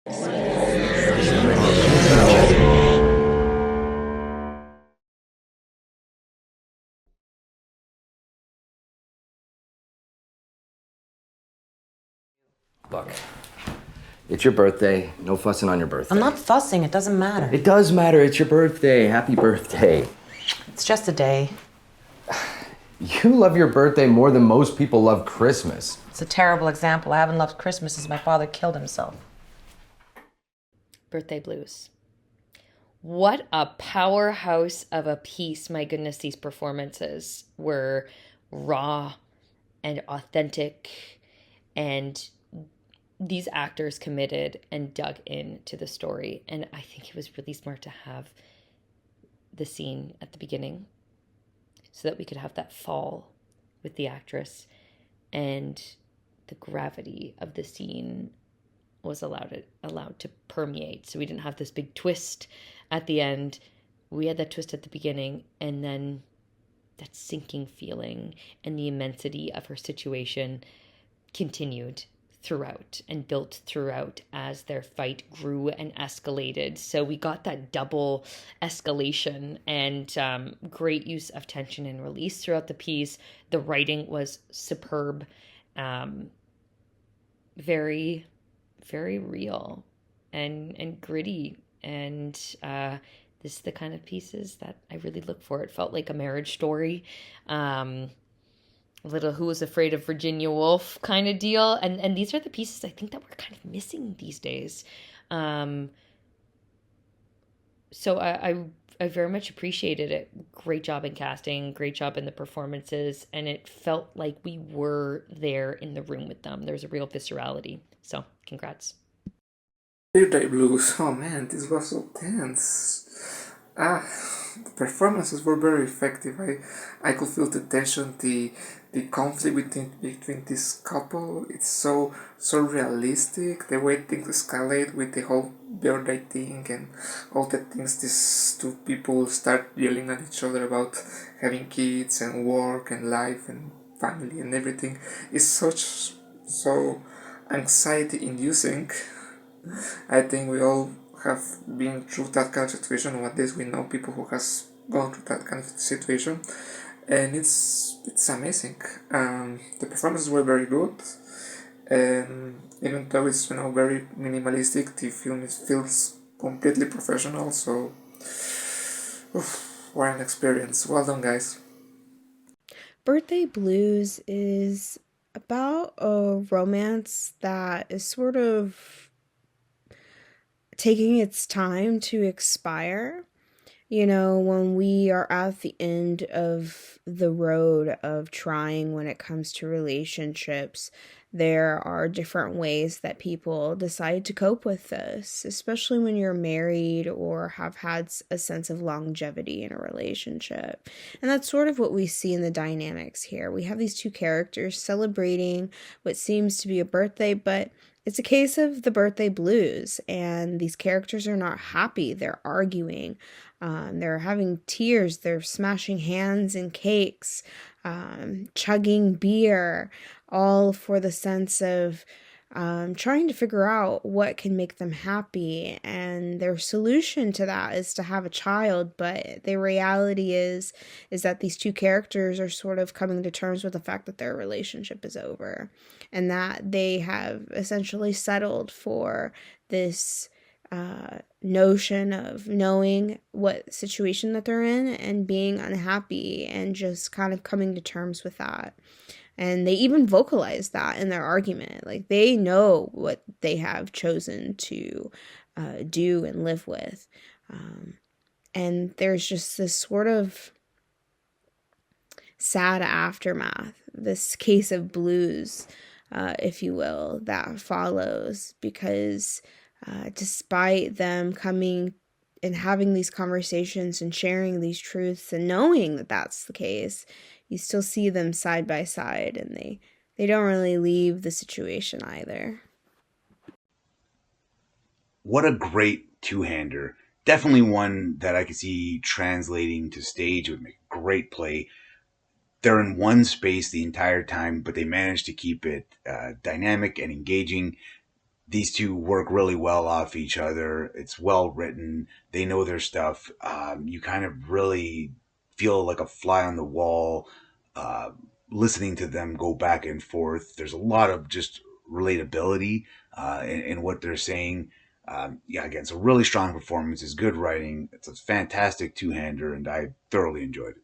Look, it's your birthday. No fussing on your birthday. I'm not fussing. It doesn't matter. It does matter. It's your birthday. Happy birthday. It's just a day. You love your birthday more than most people love Christmas. It's a terrible example. I haven't loved Christmas since my father killed himself. Birthday blues. What a powerhouse of a piece. My goodness, these performances were raw and authentic, and these actors committed and dug into the story. And I think it was really smart to have the scene at the beginning so that we could have that fall with the actress, and the gravity of the scene was allowed to permeate. So we didn't have this big twist at the end. We had that twist at the beginning, and then that sinking feeling and the immensity of her situation continued throughout and built throughout as their fight grew and escalated. So we got that double escalation and great use of tension and release throughout the piece. The writing was superb, very, very real and gritty. And this is the kind of pieces that I really look for. It felt like a marriage story. A little Who Was Afraid of Virginia Woolf kind of deal. And these are the pieces I think that we're kind of missing these days. So I very much appreciated it. Great job in casting, great job in the performances, and it felt like we were there in the room with them. There's a real viscerality. So congrats. Birthday blues. Oh man, this was so tense. The performances were very effective. I could feel the tension, the conflict between this couple. It's so realistic. The way things escalate with the whole birthday thing and all the things these two people start yelling at each other about having kids and work and life and family and everything is so anxiety inducing. I think we all have been through that kind of situation, or at least we know people who has gone through that kind of situation, and it's amazing. The performances were very good, and even though it's very minimalistic, the film feels completely professional. So, what an experience! Well done, guys. Birthday Blues is about a romance that is sort of taking its time to expire. You know, when we are at the end of the road of trying when it comes to relationships, there are different ways that people decide to cope with this, especially when you're married or have had a sense of longevity in a relationship. And that's sort of what we see in the dynamics here. We have these two characters celebrating what seems to be a birthday, but it's a case of the birthday blues, and these characters are not happy. They're arguing. They're having tears. They're smashing hands and cakes, chugging beer, all for the sense of trying to figure out what can make them happy. And their solution to that is to have a child. But the reality is that these two characters are sort of coming to terms with the fact that their relationship is over, and that they have essentially settled for this notion of knowing what situation that they're in and being unhappy and just kind of coming to terms with that. And they even vocalize that in their argument. Like, they know what they have chosen to do and live with. And there's just this sort of sad aftermath, this case of blues, if you will, that follows, because despite them coming and having these conversations and sharing these truths and knowing that that's the case, you still see them side by side, and they don't really leave the situation either. What a great two-hander. Definitely one that I could see translating to stage would make a great play. They're in one space the entire time, but they manage to keep it dynamic and engaging. these two work really well off each other. It's well written. They know their stuff. You kind of really feel like a fly on the wall uh, listening to them go back and forth. There's a lot of just relatability in what they're saying. Yeah, again, it's a really strong performance. It's good writing. It's a fantastic two-hander, and I thoroughly enjoyed it.